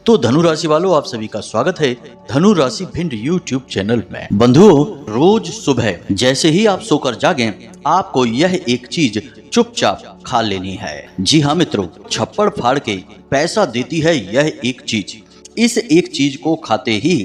तो धनु राशि वालों, आप सभी का स्वागत है धनु राशि भिंड यूट्यूब चैनल में। बंधुओं, रोज सुबह जैसे ही आप सोकर जागें, आपको यह एक चीज चुपचाप खा लेनी है। जी हाँ मित्रों, छप्पड़ फाड़ के पैसा देती है यह एक चीज। इस एक चीज को खाते ही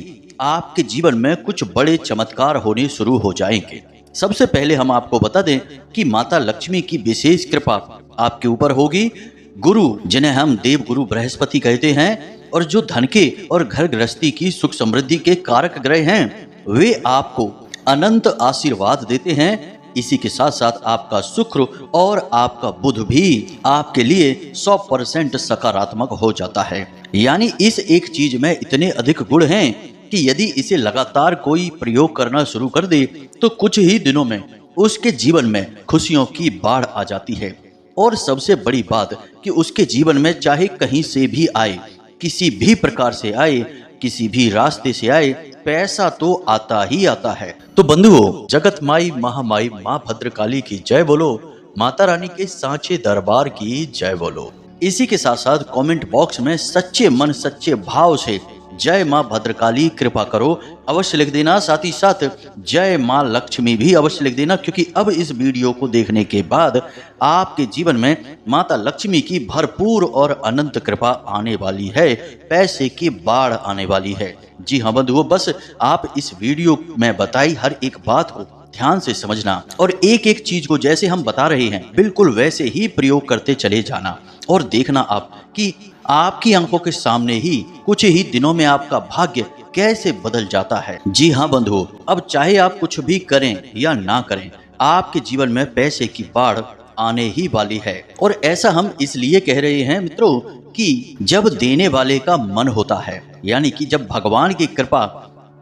आपके जीवन में कुछ बड़े चमत्कार होने शुरू हो जाएंगे। सबसे पहले हम आपको बता दें कि माता लक्ष्मी की विशेष कृपा आपके ऊपर होगी। गुरु, जिन्हें हम देव गुरु बृहस्पति कहते हैं और जो धन के और घर गृहस्थी की सुख समृद्धि के कारक ग्रह हैं, वे आपको अनंत आशीर्वाद देते हैं। इसी के साथ साथ आपका शुक्र और आपका बुध भी आपके लिए 100% सकारात्मक हो जाता है। यानी इस एक चीज में इतने अधिक गुण हैं कि यदि इसे लगातार कोई प्रयोग करना शुरू कर दे तो कुछ ही दिनों में उसके जीवन में खुशियों की बाढ़ आ जाती है। और सबसे बड़ी बात कि उसके जीवन में चाहे कहीं से भी आए, किसी भी प्रकार से आए, किसी भी रास्ते से आए, पैसा तो आता ही आता है। तो बंधुओं, जगत माई महामाई माँ भद्रकाली की जय बोलो, माता रानी के सांचे दरबार की जय बोलो। इसी के साथ साथ कमेंट बॉक्स में सच्चे मन सच्चे भाव से जय माँ भद्रकाली कृपा करो अवश्य लिख देना। साथ ही साथ जय माँ लक्ष्मी भी अवश्य लिख देना, क्योंकि अब इस वीडियो को देखने के बाद आपके जीवन में माता लक्ष्मी की भरपूर और अनंत कृपा आने वाली है, पैसे की बाढ़ आने वाली है। जी हाँ बंधुओं, बस आप इस वीडियो में बताई हर एक बात को ध्यान से समझना और एक एक चीज को जैसे हम बता रहे हैं बिल्कुल वैसे ही प्रयोग करते चले जाना और देखना आप कि आपकी आंखों के सामने ही कुछ ही दिनों में आपका भाग्य कैसे बदल जाता है। जी हाँ बंधुओं, अब चाहे आप कुछ भी करें या ना करें, आपके जीवन में पैसे की बाढ़ आने ही वाली है। और ऐसा हम इसलिए कह रहे हैं मित्रों कि जब देने वाले का मन होता है, यानी कि जब भगवान की कृपा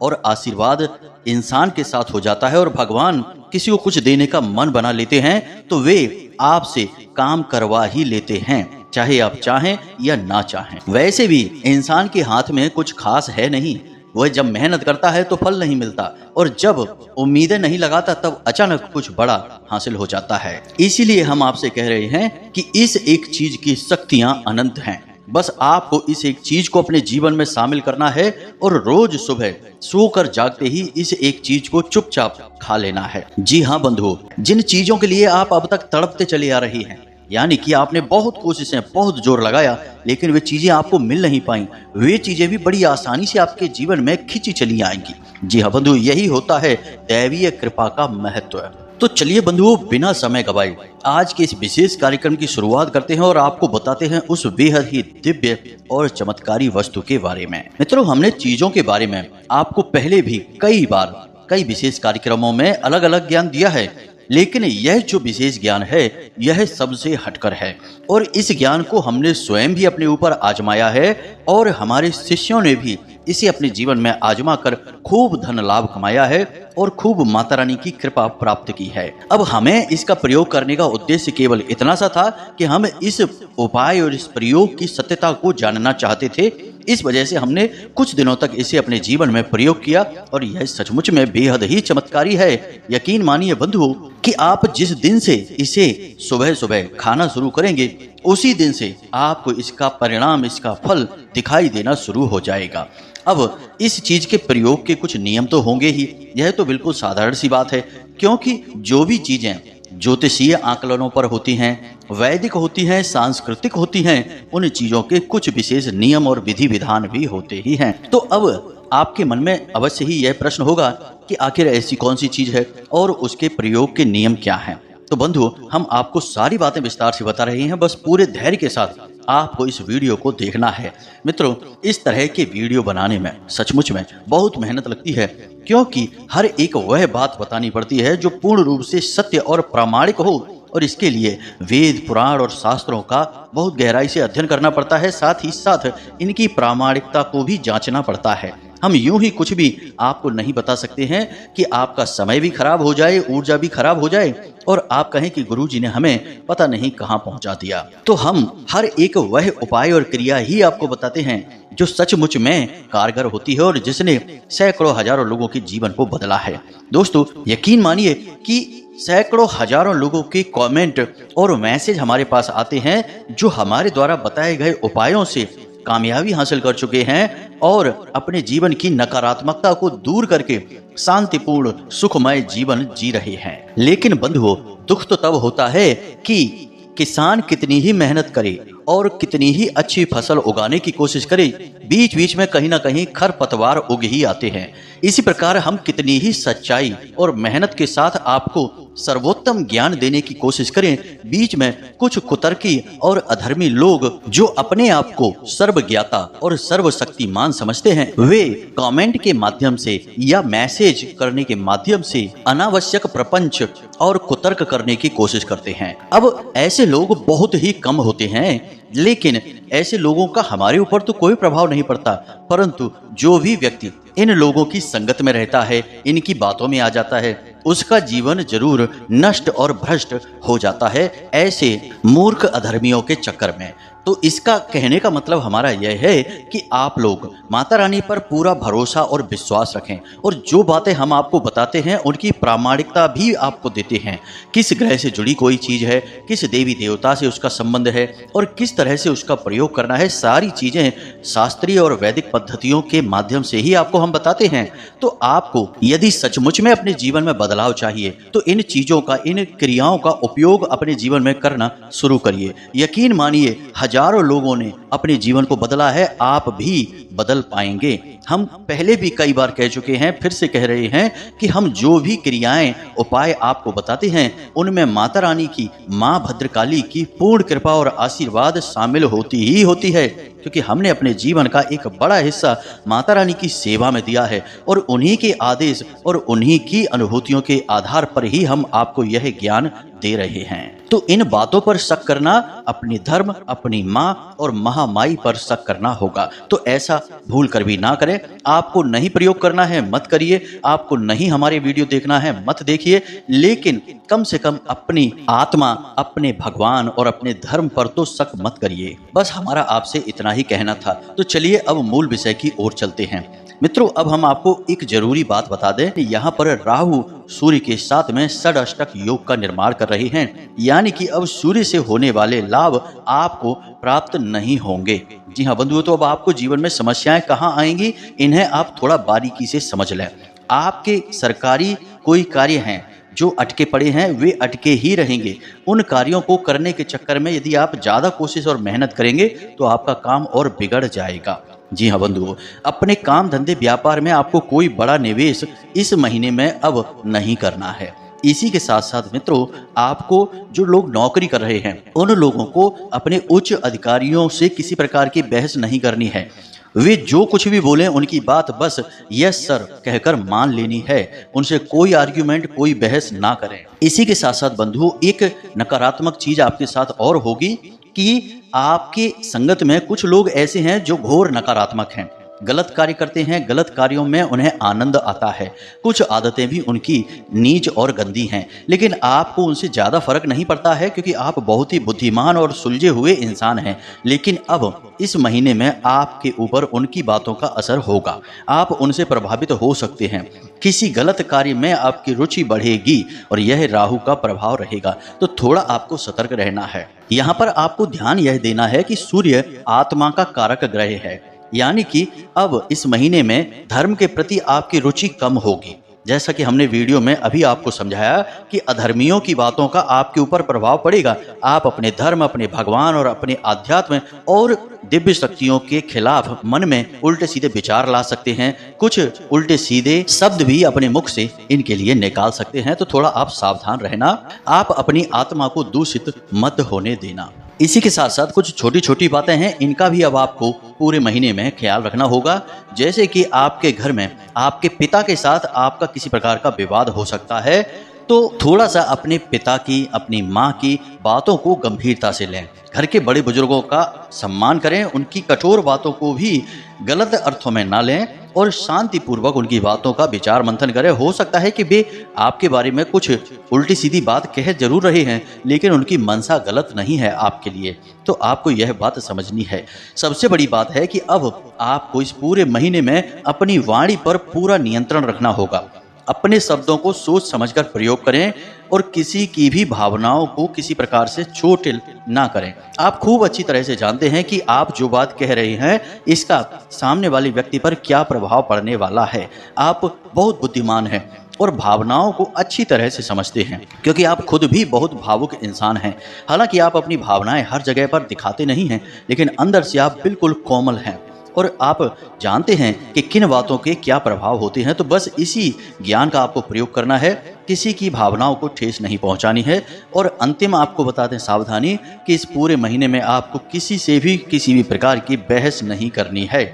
और आशीर्वाद इंसान के साथ हो जाता है और भगवान किसी को कुछ देने का मन बना लेते हैं, तो वे आपसे काम करवा ही लेते हैं, चाहे आप चाहें या ना चाहें। वैसे भी इंसान के हाथ में कुछ खास है नहीं, वह जब मेहनत करता है तो फल नहीं मिलता और जब उम्मीदें नहीं लगाता तब अचानक कुछ बड़ा हासिल हो जाता है। इसीलिए हम आपसे कह रहे हैं कि इस एक चीज की शक्तियां अनंत हैं। बस आपको इस एक चीज को अपने जीवन में शामिल करना है और रोज सुबह सोकर जागते ही इस एक चीज को चुपचाप खा लेना है। जी हाँ बंधुओं, जिन चीजों के लिए आप अब तक तड़पते चले आ रही हैं, यानी कि आपने बहुत कोशिशें बहुत जोर लगाया लेकिन वे चीजें आपको मिल नहीं पाई, वे चीजें भी बड़ी आसानी से आपके जीवन में खिंची चली आएंगी। जी हाँ बंधु, यही होता है दैवीय कृपा का महत्व। तो चलिए बंधुओं, बिना समय गवाए आज के इस विशेष कार्यक्रम की शुरुआत करते हैं और आपको बताते हैं उस बेहद ही दिव्य और चमत्कारी वस्तु के बारे में। मित्रों, हमने चीजों के बारे में आपको पहले भी कई बार कई विशेष कार्यक्रमों में अलग अलग ज्ञान दिया है, लेकिन यह जो विशेष ज्ञान है यह सबसे हटकर है और इस ज्ञान को हमने स्वयं भी अपने ऊपर आजमाया है और हमारे शिष्यों ने भी इसे अपने जीवन में आजमा कर खूब धन लाभ कमाया है और खूब माता रानी की कृपा प्राप्त की है। अब हमें इसका प्रयोग करने का उद्देश्य केवल इतना सा था कि हम इस उपाय और इस प्रयोग की सत्यता को जानना चाहते थे। इस वजह से हमने कुछ दिनों तक इसे अपने जीवन में प्रयोग किया और यह सचमुच में बेहद ही चमत्कारी है। यकीन मानिए बंधुओं कि आप जिस दिन से इसे सुबह सुबह खाना शुरू करेंगे उसी दिन से आपको इसका परिणाम, इसका फल दिखाई देना शुरू हो जाएगा। अब इस चीज के प्रयोग के कुछ नियम तो होंगे ही, यह तो बिल्कुल साधारण सी बात है, क्योंकि जो भी चीजें ज्योतिषीय आकलनों पर होती हैं, वैदिक होती हैं, सांस्कृतिक होती हैं, उन चीजों के कुछ विशेष नियम और विधि विधान भी होते ही हैं। तो अब आपके मन में अवश्य ही यह प्रश्न होगा कि आखिर ऐसी कौन सी चीज है और उसके प्रयोग के नियम क्या हैं। तो बंधु, हम आपको सारी बातें विस्तार से बता रहे हैं, बस पूरे धैर्य के साथ आपको इस वीडियो को देखना है। मित्रों, इस तरह के वीडियो बनाने में सचमुच में बहुत मेहनत लगती है, क्योंकि हर एक वह बात बतानी पड़ती है जो पूर्ण रूप से सत्य और प्रामाणिक हो और इसके लिए वेद पुराण और शास्त्रों का बहुत गहराई से अध्ययन करना पड़ता है। साथ ही साथ इनकी प्रामाणिकता को भी जांचना पड़ता है। हम यूं ही कुछ भी आपको नहीं बता सकते हैं कि आपका समय भी खराब हो जाए, ऊर्जा भी खराब हो जाए और आप कहें कि गुरुजी ने हमें पता नहीं कहां पहुंचा दिया। तो हम हर एक वह उपाय और क्रिया ही आपको बताते हैं जो सचमुच में कारगर होती है और जिसने सैकड़ों हजारों लोगों के जीवन को बदला है। दोस्तों, यकीन मानिए कि सैकड़ों हजारों लोगों के कमेंट और मैसेज हमारे पास आते हैं जो हमारे द्वारा बताए गए उपायों से कामयाबी हासिल कर चुके हैं और अपने जीवन की नकारात्मकता को दूर करके शांतिपूर्ण सुखमय जीवन जी रहे हैं। लेकिन बंधुओं, दुख तो तब होता है कि किसान कितनी ही मेहनत करे और कितनी ही अच्छी फसल उगाने की कोशिश करे, बीच बीच में कहीं ना कहीं खरपतवार उग ही आते हैं। इसी प्रकार हम कितनी ही सच्चाई और मेहनत के साथ आपको सर्वोत्तम ज्ञान देने की कोशिश करें, बीच में कुछ कुतर्की और अधर्मी लोग जो अपने आप को सर्वज्ञाता और सर्वशक्तिमान समझते हैं, वे कमेंट के माध्यम से या मैसेज करने के माध्यम से अनावश्यक प्रपंच और कुतर्क करने की कोशिश करते हैं। अब ऐसे लोग बहुत ही कम होते हैं, लेकिन ऐसे लोगों का हमारे ऊपर तो कोई प्रभाव नहीं पड़ता, परंतु जो भी व्यक्ति इन लोगों की संगत में रहता है, इनकी बातों में आ जाता है, उसका जीवन जरूर नष्ट और भ्रष्ट हो जाता है ऐसे मूर्ख अधर्मियों के चक्कर में। तो इसका कहने का मतलब हमारा यह है कि आप लोग माता रानी पर पूरा भरोसा और विश्वास रखें और जो बातें हम आपको बताते हैं उनकी प्रामाणिकता भी आपको देते हैं। किस ग्रह से जुड़ी कोई चीज़ है, किस देवी देवता से उसका संबंध है और किस तरह से उसका प्रयोग करना है, सारी चीज़ें शास्त्रीय और वैदिक पद्धतियों के माध्यम से ही आपको हम बताते हैं। तो आपको यदि सचमुच में अपने जीवन में बदलाव चाहिए तो इन चीज़ों का, इन क्रियाओं का उपयोग अपने जीवन में करना शुरू करिए। यकीन मानिए, हजारों लोगों ने अपने जीवन को बदला है, आप भी बदल पाएंगे। हम पहले भी कई बार कह चुके हैं, फिर से कह रहे हैं कि हम जो भी क्रियाएं, उपाय आपको बताते हैं, उनमें माता रानी की, मां भद्रकाली की पूर्ण कृपा और आशीर्वाद शामिल होती ही होती है, क्योंकि हमने अपने जीवन का एक बड़ा हिस्सा माता रानी की सेवा में दिया है और उन्हीं के आदेश और उन्हीं की अनुभूतियों के आधार पर ही हम आपको यह ज्ञान दे रहे हैं। तो इन बातों पर शक करना अपने धर्म, अपनी माँ और महामाई पर शक करना होगा। तो ऐसा भूल कर भी ना करें। आपको नहीं प्रयोग करना है, मत करिए। आपको नहीं हमारे वीडियो देखना है, मत देखिए। लेकिन कम से कम अपनी आत्मा, अपने भगवान और अपने धर्म पर तो शक मत करिए। बस हमारा आपसे इतना ही कहना था। तो चलिए अब मूल विषय की ओर चलते हैं। मित्रों, अब हम आपको एक जरूरी बात बता दें कि यहाँ पर राहु सूर्य के साथ में षडाष्टक योग का निर्माण कर रहे हैं, यानी कि अब सूर्य से होने वाले लाभ आपको प्राप्त नहीं होंगे। जी हाँ बंधुओं, तो अब आपको जीवन में समस्याएं कहाँ आएंगी, इन्हें आप थोड़ा बारीकी से समझ लें। आपके सरकारी कोई कार्य हैं जो अटके पड़े हैं, वे अटके ही रहेंगे। उन कार्यों को करने के चक्कर में यदि आप ज़्यादा कोशिश और मेहनत करेंगे तो आपका काम और बिगड़ जाएगा। जी हाँ बंधुओं, अपने काम धंधे व्यापार में आपको कोई बड़ा निवेश इस महीने में अब नहीं करना है। इसी के साथ साथ मित्रों, आपको जो लोग नौकरी कर रहे हैं, उन लोगों को अपने उच्च अधिकारियों से किसी प्रकार की बहस नहीं करनी है। वे जो कुछ भी बोले उनकी बात बस यस सर कहकर मान लेनी है। उनसे कोई आर्ग्यूमेंट, कोई बहस ना करें। इसी के साथ साथ बंधुओं, एक नकारात्मक चीज आपके साथ और होगी कि आपके संगत में कुछ लोग ऐसे हैं जो घोर नकारात्मक हैं, गलत कार्य करते हैं, गलत कार्यों में उन्हें आनंद आता है। कुछ आदतें भी उनकी नीच और गंदी हैं, लेकिन आपको उनसे ज़्यादा फर्क नहीं पड़ता है क्योंकि आप बहुत ही बुद्धिमान और सुलझे हुए इंसान हैं। लेकिन अब इस महीने में आपके ऊपर उनकी बातों का असर होगा, आप उनसे प्रभावित हो सकते हैं। किसी गलत कार्य में आपकी रुचि बढ़ेगी और यह राहु का प्रभाव रहेगा, तो थोड़ा आपको सतर्क रहना है। यहाँ पर आपको ध्यान यह देना है कि सूर्य आत्मा का कारक ग्रह है, यानी कि अब इस महीने में धर्म के प्रति आपकी रुचि कम होगी। जैसा कि हमने वीडियो में अभी आपको समझाया कि अधर्मियों की बातों का आपके ऊपर प्रभाव पड़ेगा। आप अपने धर्म, अपने भगवान और अपने आध्यात्म और दिव्य शक्तियों के खिलाफ मन में उल्टे सीधे विचार ला सकते हैं। कुछ उल्टे सीधे शब्द भी अपने मुख से इनके लिए निकाल सकते हैं, तो थोड़ा आप सावधान रहना। आप अपनी आत्मा को दूषित मत होने देना। इसी के साथ साथ कुछ छोटी छोटी बातें हैं, इनका भी अब आपको पूरे महीने में ख्याल रखना होगा। जैसे कि आपके घर में आपके पिता के साथ आपका किसी प्रकार का विवाद हो सकता है, तो थोड़ा सा अपने पिता की, अपनी माँ की बातों को गंभीरता से लें। घर के बड़े बुजुर्गों का सम्मान करें, उनकी कठोर बातों को भी गलत अर्थों में ना लें और शांतिपूर्वक उनकी बातों का विचार मंथन करें। हो सकता है कि वे आपके बारे में कुछ उल्टी सीधी बात कह जरूर रहे हैं, लेकिन उनकी मनसा गलत नहीं है आपके लिए, तो आपको यह बात समझनी है। सबसे बड़ी बात है कि अब आपको इस पूरे महीने में अपनी वाणी पर पूरा नियंत्रण रखना होगा। अपने शब्दों को सोच समझकर प्रयोग करें और किसी की भी भावनाओं को किसी प्रकार से चोट ना करें। आप खूब अच्छी तरह से जानते हैं कि आप जो बात कह रहे हैं इसका सामने वाले व्यक्ति पर क्या प्रभाव पड़ने वाला है। आप बहुत बुद्धिमान हैं और भावनाओं को अच्छी तरह से समझते हैं, क्योंकि आप खुद भी बहुत भावुक इंसान हैं। हालांकि आप अपनी भावनाएं हर जगह पर दिखाते नहीं हैं, लेकिन अंदर से आप बिल्कुल कोमल हैं और आप जानते हैं कि किन बातों के क्या प्रभाव होते हैं। तो बस इसी ज्ञान का आपको प्रयोग करना है, किसी की भावनाओं को ठेस नहीं पहुंचानी है। और अंतिम आपको बता दें सावधानी कि इस पूरे महीने में आपको किसी से भी किसी भी प्रकार की बहस नहीं करनी है,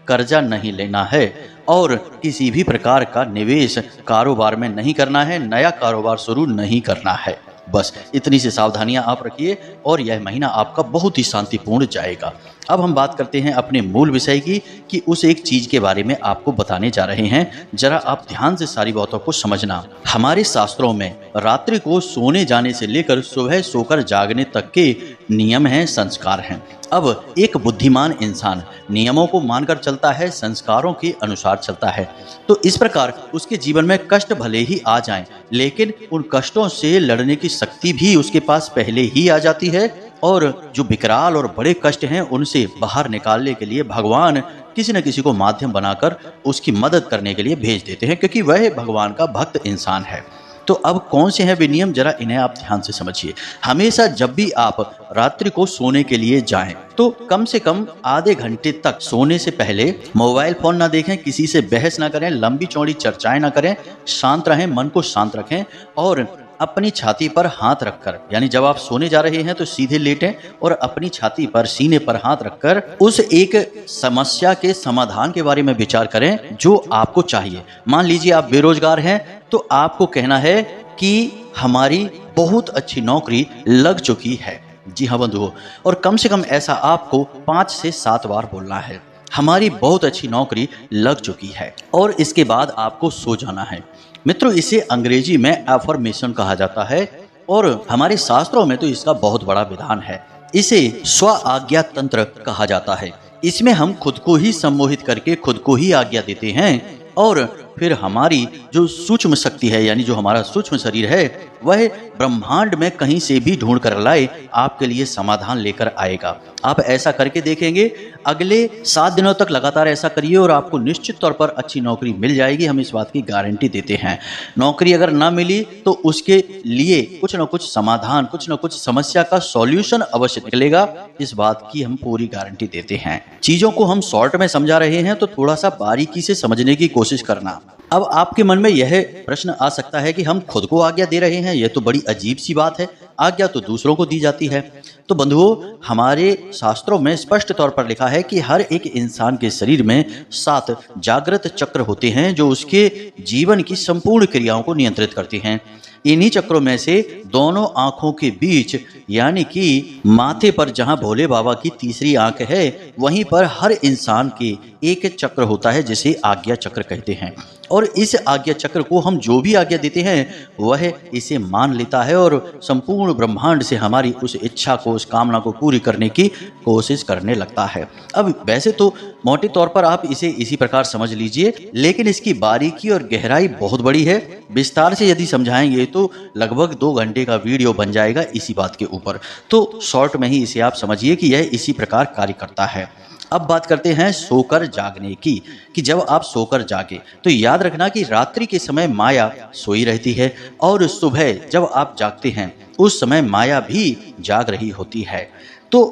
कर्जा नहीं लेना है और किसी भी प्रकार का निवेश कारोबार में नहीं करना है, नया कारोबार शुरू नहीं करना है। बस इतनी सी सावधानियां आप रखिए और यह महीना आपका बहुत ही शांतिपूर्ण जाएगा। अब हम बात करते हैं अपने मूल विषय की कि उस एक चीज के बारे में आपको बताने जा रहे हैं। जरा आप ध्यान से सारी बातों को समझना। हमारे शास्त्रों में रात्रि को सोने जाने से लेकर सुबह सोकर जागने तक के नियम हैं, संस्कार हैं। अब एक बुद्धिमान इंसान नियमों को मानकर चलता है, संस्कारों के अनुसार चलता है, तो इस प्रकार उसके जीवन में कष्ट भले ही आ जाएं, लेकिन उन कष्टों से लड़ने की शक्ति भी उसके पास पहले ही आ जाती है। और जो विकराल और बड़े कष्ट हैं उनसे बाहर निकालने के लिए भगवान किसी न किसी को माध्यम बनाकर उसकी मदद करने के लिए भेज देते हैं, क्योंकि वह भगवान का भक्त इंसान है। तो अब कौन से हैं वे नियम, जरा इन्हें आप ध्यान से समझिए। हमेशा जब भी आप रात्रि को सोने के लिए जाएं तो कम से कम आधे घंटे तक सोने से पहले मोबाइल फोन ना देखें, किसी से बहस ना करें, लंबी चौड़ी चर्चाएं ना करें, शांत रहें, मन को शांत रखें और अपनी छाती पर हाथ रखकर, यानी जब आप सोने जा रहे हैं तो सीधे लेटें और अपनी छाती पर, सीने पर हाथ रखकर उस एक समस्या के समाधान के बारे में विचार करें जो आपको चाहिए। मान लीजिए आप बेरोजगार हैं तो आपको कहना है कि हमारी बहुत अच्छी नौकरी लग चुकी है। जी हाँ बंधुओं, और कम से कम ऐसा आपको 5 से 7 बार बोलना है, हमारी बहुत अच्छी नौकरी लग चुकी है। और इसके बाद आपको सो जाना है। मित्रों, इसे अंग्रेजी में एफर्मेशन कहा जाता है और हमारे शास्त्रों में तो इसका बहुत बड़ा विधान है। इसे स्व आज्ञा तंत्र कहा जाता है। इसमें हम खुद को ही सम्मोहित करके खुद को ही आज्ञा देते हैं और फिर हमारी जो सूक्ष्म शक्ति है, यानी जो हमारा सूक्ष्म शरीर है, वह ब्रह्मांड में कहीं से भी ढूंढ कर लाए आपके लिए समाधान लेकर आएगा। आप ऐसा करके देखेंगे, अगले 7 दिनों तक लगातार ऐसा करिए और आपको निश्चित तौर पर अच्छी नौकरी मिल जाएगी। हम इस बात की गारंटी देते हैं। नौकरी अगर ना मिली तो उसके लिए कुछ न कुछ समाधान, कुछ न कुछ समस्या का सॉल्यूशन अवश्य निकलेगा। इस बात की हम पूरी गारंटी देते हैं। चीजों को हम शॉर्ट में समझा रहे हैं तो थोड़ा सा बारीकी से समझने की कोशिश करना। अब आपके मन में यह प्रश्न आ सकता है कि हम खुद को आज्ञा दे रहे हैं, यह तो बड़ी अजीब सी बात है, आज्ञा तो दूसरों को दी जाती है। तो बंधुओं, हमारे शास्त्रों में स्पष्ट तौर पर लिखा है कि हर एक इंसान के शरीर में 7 जागृत चक्र होते हैं जो उसके जीवन की संपूर्ण क्रियाओं को नियंत्रित करते हैं। इन्हीं चक्रों में से दोनों आंखों के बीच, यानी कि माथे पर जहां भोले बाबा की तीसरी आंख है, वहीं पर हर इंसान के एक चक्र होता है जिसे आज्ञा चक्र कहते हैं। और इस आज्ञा चक्र को हम जो भी आज्ञा देते हैं वह इसे मान लेता है और संपूर्ण ब्रह्मांड से हमारी उस इच्छा को, उस कामना को पूरी करने की कोशिश करने लगता है। अब वैसे तो मोटे तौर पर आप इसे इसी प्रकार समझ लीजिए, लेकिन इसकी बारीकी और गहराई बहुत बड़ी है। विस्तार से यदि समझाएंगे तो लगभग 2 घंटे का वीडियो बन जाएगा इसी बात के ऊपर। तो शॉर्ट में ही इसे आप समझिए कि यह इसी प्रकार कार्य करता है। अब बात करते हैं सोकर जागने की, कि जब आप सोकर जागे तो याद रखना कि रात्रि के समय माया सोई रहती है और सुबह जब आप जागते हैं उस समय माया भी जाग रही होती है। तो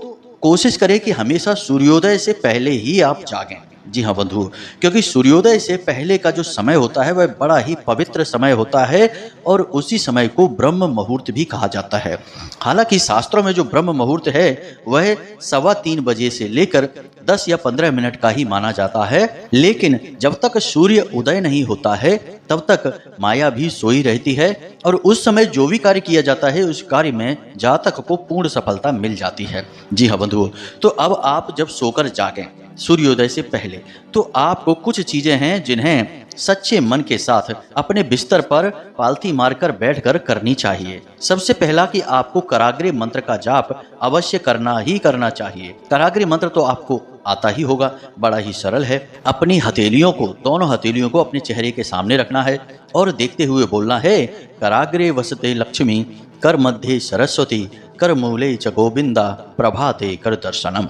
कोशिश करें कि हमेशा सूर्योदय से पहले ही आप जागें। जी हाँ बंधु, क्योंकि सूर्योदय से पहले का जो समय होता है वह बड़ा ही पवित्र समय होता है और उसी समय को ब्रह्म मुहूर्त भी कहा जाता है। हालांकि शास्त्रों में जो ब्रह्म मुहूर्त है वह 3:15 बजे से लेकर 10 या 15 मिनट का ही माना जाता है, लेकिन जब तक सूर्य उदय नहीं होता है तब तक माया भी सोई रहती है और उस समय जो भी कार्य किया जाता है उस कार्य में जातक को पूर्ण सफलता मिल जाती है। जी हाँ बंधुओं, तो अब आप जब सोकर जागें, सूर्योदय से पहले। तो आपको कुछ चीजें हैं जिन्हें सच्चे मन के साथ अपने बिस्तर पर पालथी मारकर बैठकर करनी चाहिए। सबसे पहला कि आपको कराग्रे मंत्र का जाप अवश्य करना ही करना चाहिए। कराग्रे मंत्र तो आपको आता ही होगा, बड़ा ही सरल है। अपनी हथेलियों को, दोनों हथेलियों को अपने चेहरे के सामने रखना है और देखते हुए बोलना है, कराग्रे वसते लक्ष्मी, कर मध्य सरस्वती, कर मूले च गोविंदा, प्रभाते कर दर्शनम।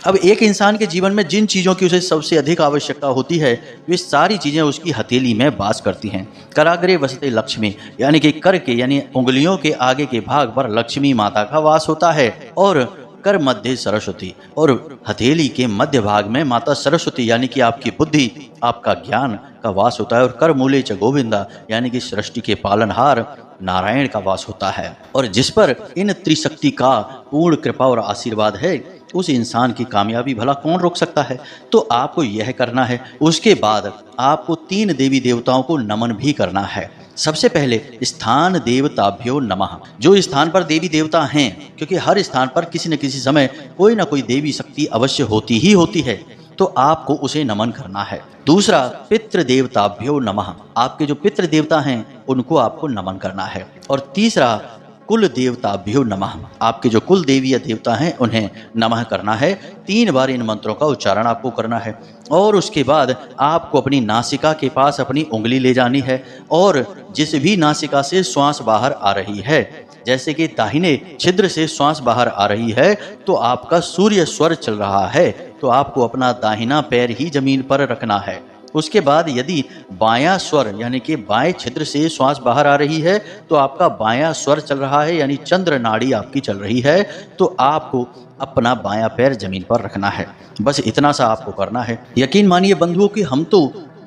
अब एक इंसान के जीवन में जिन चीज़ों की उसे सबसे अधिक आवश्यकता होती है, वे सारी चीज़ें उसकी हथेली में वास करती हैं। कराग्रे वसते लक्ष्मी, यानी कि कर के यानी उंगलियों के आगे के भाग पर लक्ष्मी माता का वास होता है, और कर मध्य सरस्वती, और हथेली के मध्य भाग में माता सरस्वती यानी कि आपकी बुद्धि, आपका ज्ञान का वास होता है, और कर मूले च गोविंदा यानी कि सृष्टि के पालनहार नारायण का वास होता है। और जिस पर इन त्रिशक्ति का पूर्ण कृपा और आशीर्वाद है, उस इंसान की कामयाबी भला कौन रोक सकता है। तो आपको यह करना है। उसके बाद आपको 3 देवी देवताओं को नमन भी करना है। सबसे पहले स्थान देवताभ्यो नमः। जो स्थान पर देवी देवता हैं, क्योंकि हर स्थान पर किसी न किसी समय कोई ना कोई देवी शक्ति अवश्य होती ही होती है, तो आपको उसे नमन करना है। दूसरा, पितृ देवताभ्यो नमः। आपके जो पितृ देवता हैं उनको आपको नमन करना है। और तीसरा, कुल देवताभ्यो नमः। आपके जो कुल देवी या देवता हैं उन्हें नमः करना है। 3 बार इन मंत्रों का उच्चारण आपको करना है। और उसके बाद आपको अपनी नासिका के पास अपनी उंगली ले जानी है, और जिस भी नासिका से श्वास बाहर आ रही है, जैसे कि दाहिने छिद्र से श्वास बाहर आ रही है, तो आपका सूर्य स्वर चल रहा है, तो आपको अपना दाहिना पैर ही जमीन पर रखना है। उसके बाद यदि बायां स्वर यानी कि बाएं छिद्र से श्वास बाहर आ रही है, तो आपका बायां स्वर चल रहा है, यानी चंद्र नाड़ी आपकी चल रही है, तो आपको अपना बायां पैर जमीन पर रखना है। बस इतना सा आपको करना है। यकीन मानिए बंधुओं कि हम तो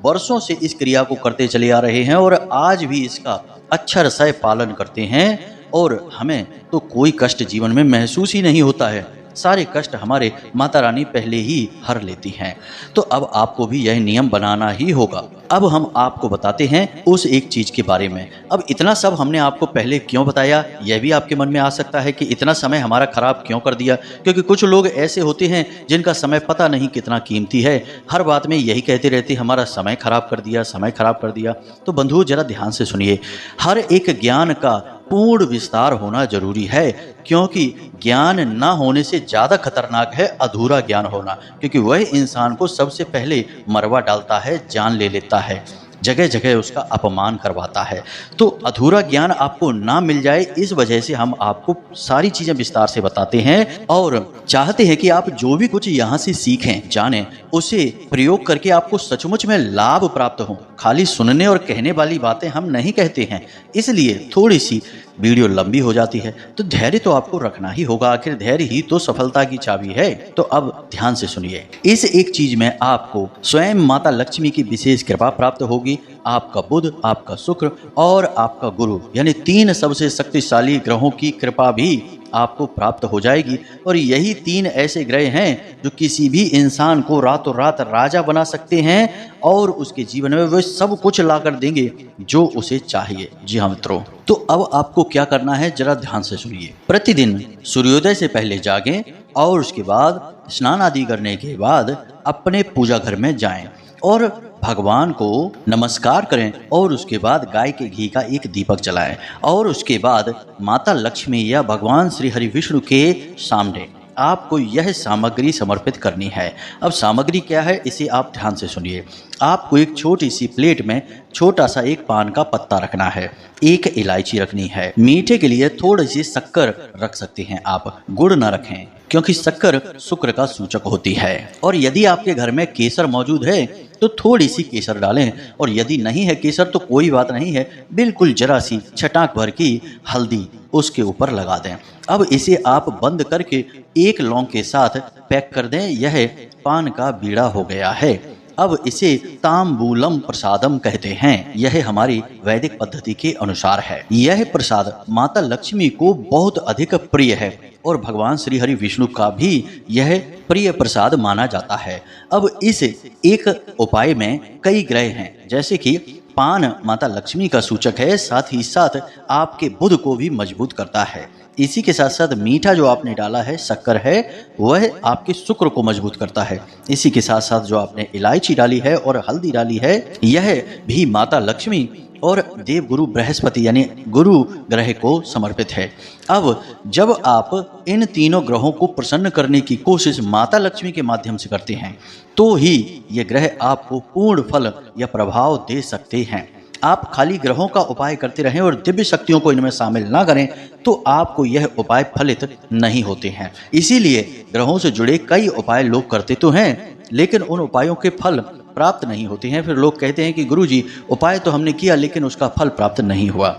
वर्षों से इस क्रिया को करते चले आ रहे हैं और आज भी इसका अक्षर सह पालन करते हैं, और हमें तो कोई कष्ट जीवन में महसूस ही नहीं होता है। सारे कष्ट हमारे माता रानी पहले ही हर लेती हैं। तो अब आपको भी यह नियम बनाना ही होगा। अब हम आपको बताते हैं उस एक चीज के बारे में। अब इतना सब हमने आपको पहले क्यों बताया, यह भी आपके मन में आ सकता है कि इतना समय हमारा खराब क्यों कर दिया। क्योंकि कुछ लोग ऐसे होते हैं जिनका समय पता नहीं कितना कीमती है, हर बात में यही कहते रहते हमारा समय खराब कर दिया, समय खराब कर दिया। तो बंधुओं जरा ध्यान से सुनिए, हर एक ज्ञान का पूर्ण विस्तार होना जरूरी है, क्योंकि ज्ञान न होने से ज़्यादा खतरनाक है अधूरा ज्ञान होना, क्योंकि वह इंसान को सबसे पहले मरवा डालता है, जान ले लेता है, जगह जगह उसका अपमान करवाता है। तो अधूरा ज्ञान आपको ना मिल जाए, इस वजह से हम आपको सारी चीज़ें विस्तार से बताते हैं और चाहते हैं कि आप जो भी कुछ यहाँ से सीखें, जानें, उसे प्रयोग करके आपको सचमुच में लाभ प्राप्त हो। खाली सुनने और कहने वाली बातें हम नहीं कहते हैं, इसलिए थोड़ी सी वीडियो लंबी हो जाती है। तो धैर्य तो आपको रखना ही होगा, आखिर धैर्य ही तो सफलता की चाबी है। तो अब ध्यान से सुनिए, इस एक चीज में आपको स्वयं माता लक्ष्मी की विशेष कृपा प्राप्त होगी। आपका बुध, आपका शुक्र और आपका गुरु, यानी 3 सबसे शक्तिशाली ग्रहों की कृपा भी आपको प्राप्त हो जाएगी। और यही 3 ऐसे ग्रह हैं जो किसी भी इंसान को रातों रात राजा बना सकते हैं और उसके जीवन में वे सब कुछ ला कर देंगे जो उसे चाहिए। जी हाँ मित्रों, तो अब आपको क्या करना है जरा ध्यान से सुनिए। प्रतिदिन सूर्योदय से पहले जागें और उसके बाद स्नान आदि करने के बाद अपने पूजा घर में जाएं और भगवान को नमस्कार करें, और उसके बाद गाय के घी का एक दीपक जलाएं, और उसके बाद माता लक्ष्मी या भगवान श्री हरि विष्णु के सामने आपको यह सामग्री समर्पित करनी है। अब सामग्री क्या है, इसे आप ध्यान से सुनिए। आपको एक छोटी सी प्लेट में छोटा सा एक पान का पत्ता रखना है, एक इलायची रखनी है, मीठे के लिए थोड़ी सी शक्कर रख सकते हैं आप, गुड़ न रखें क्योंकि शक्कर शुक्र का सूचक होती है। और यदि आपके घर में केसर मौजूद है तो थोड़ी सी केसर डालें, और यदि नहीं है केसर तो कोई बात नहीं है, बिल्कुल जरा सी छटाक भर की हल्दी उसके ऊपर लगा दें। अब इसे आप बंद करके एक लौंग के साथ पैक कर दें। यह पान का बीड़ा हो गया है। अब इसे तांबूलम प्रसादम कहते हैं। यह हमारी वैदिक पद्धति के अनुसार है। यह प्रसाद माता लक्ष्मी को बहुत अधिक प्रिय है और भगवान श्री हरि विष्णु का भी यह प्रिय प्रसाद माना जाता है। अब इस एक उपाय में कई ग्रह हैं, जैसे कि पान माता लक्ष्मी का सूचक है, साथ ही साथ आपके बुध को भी मजबूत करता है। इसी के साथ साथ मीठा जो आपने डाला है, शक्कर है, वह आपके शुक्र को मजबूत करता है। इसी के साथ साथ जो आपने इलायची डाली है और हल्दी डाली है, यह भी माता लक्ष्मी और देवगुरु बृहस्पति यानी गुरु ग्रह को समर्पित है। अब जब आप इन तीनों ग्रहों को प्रसन्न करने की कोशिश माता लक्ष्मी के माध्यम से करते हैं, तो ही ये ग्रह आपको पूर्ण फल या प्रभाव दे सकते हैं। आप खाली ग्रहों का उपाय करते रहें और दिव्य शक्तियों को इनमें शामिल ना करें तो आपको यह उपाय फलित नहीं होते हैं। इसीलिए ग्रहों से जुड़े कई उपाय लोग करते तो हैं, लेकिन उन उपायों के फल प्राप्त नहीं होते हैं। फिर लोग कहते हैं कि गुरुजी उपाय तो हमने किया लेकिन उसका फल प्राप्त नहीं हुआ।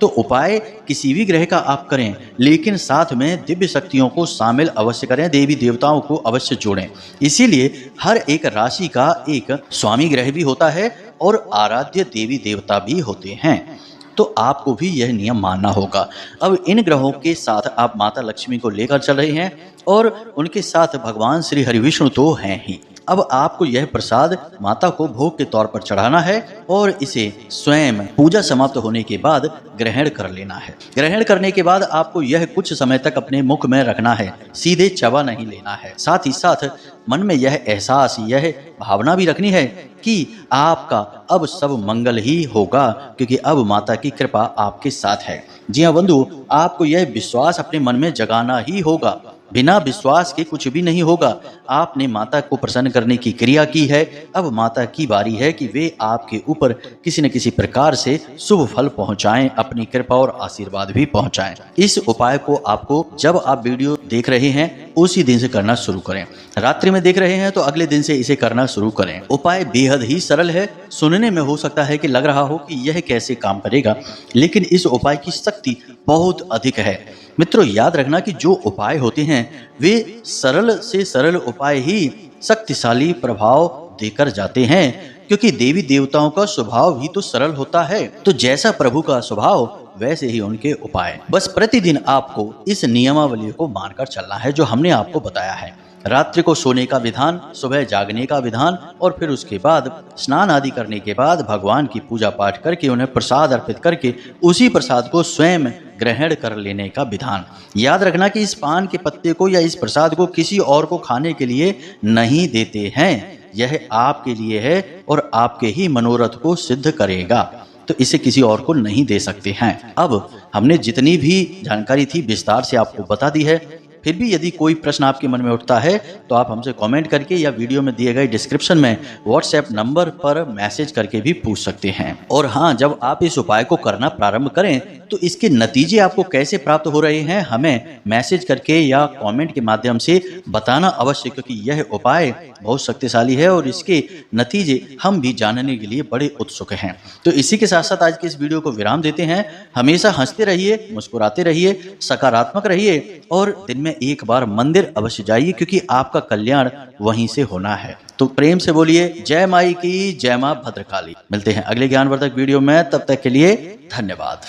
तो उपाय किसी भी ग्रह का आप करें, लेकिन साथ में दिव्य शक्तियों को शामिल अवश्य करें, देवी देवताओं को अवश्य जोड़ें। इसीलिए हर एक राशि का एक स्वामी ग्रह भी होता है और आराध्य देवी देवता भी होते हैं। तो आपको भी यह नियम मानना होगा। अब इन ग्रहों के साथ आप माता लक्ष्मी को लेकर चल रहे हैं और उनके साथ भगवान श्री हरिविष्णु तो हैं ही। अब आपको यह प्रसाद माता को भोग के तौर पर चढ़ाना है और इसे स्वयं पूजा समाप्त होने के बाद ग्रहण कर लेना है। ग्रहण करने के बाद आपको यह कुछ समय तक अपने मुख में रखना है, सीधे चबा नहीं लेना है। साथ ही साथ मन में यह एहसास, यह भावना भी रखनी है कि आपका अब सब मंगल ही होगा, क्योंकि अब माता की कृपा आपके साथ है। जी हाँ बंधु, आपको यह विश्वास अपने मन में जगाना ही होगा। बिना विश्वास के कुछ भी नहीं होगा। आपने माता को प्रसन्न करने की क्रिया की है, अब माता की बारी है कि वे आपके ऊपर किसी न किसी प्रकार से शुभ फल पहुंचाएं, अपनी कृपा और आशीर्वाद भी पहुंचाएं। इस उपाय को आपको जब आप वीडियो देख रहे हैं उसी दिन से करना शुरू करें। रात्रि में देख रहे हैं तो अगले दिन से इसे करना शुरू करें। उपाय बेहद ही सरल है। सुनने में हो सकता है कि लग रहा हो कि यह कैसे काम करेगा, लेकिन इस उपाय की शक्ति बहुत अधिक है। मित्रों, याद रखना कि जो उपाय होते हैं वे सरल से सरल उपाय ही शक्तिशाली प्रभाव देकर जाते हैं, क्योंकि देवी देवताओं का स्वभाव ही तो सरल होता है। तो जैसा प्रभु का स्वभाव वैसे ही उनके उपाय। बस प्रतिदिन आपको इस नियमावली को मानकर चलना है जो हमने आपको बताया है। रात्रि को सोने का विधान, सुबह जागने का विधान और फिर उसके बाद स्नान आदि करने के बाद भगवान की पूजा पाठ करके उन्हें प्रसाद अर्पित करके उसी प्रसाद को स्वयं ग्रहण कर लेने का विधान। याद रखना कि इस पान के पत्ते को या इस प्रसाद को किसी और को खाने के लिए नहीं देते हैं। यह आपके लिए है और आपके ही मनोरथ को सिद्ध करेगा, तो इसे किसी और को नहीं दे सकते हैं। अब हमने जितनी भी जानकारी थी विस्तार से आपको बता दी है। फिर भी यदि कोई प्रश्न आपके मन में उठता है तो आप हमसे कमेंट करके या वीडियो में दिए गए डिस्क्रिप्शन में व्हाट्सएप नंबर पर मैसेज करके भी पूछ सकते हैं। और हाँ, जब आप इस उपाय को करना प्रारंभ करें तो इसके नतीजे आपको कैसे प्राप्त हो रहे हैं हमें मैसेज करके या कमेंट के माध्यम से बताना अवश्य, क्योंकि यह उपाय बहुत शक्तिशाली है और इसके नतीजे हम भी जानने के लिए बड़े उत्सुक हैं। तो इसी के साथ साथ आज के इस वीडियो को विराम देते हैं। हमेशा हंसते रहिए, मुस्कुराते रहिए, सकारात्मक रहिए और दिन में एक बार मंदिर अवश्य जाइए, क्योंकि आपका कल्याण वहीं से होना है। तो प्रेम से बोलिए जय माई की, जय मां भद्रकाली। मिलते हैं अगले ज्ञानवर्धक वीडियो में, तब तक के लिए धन्यवाद।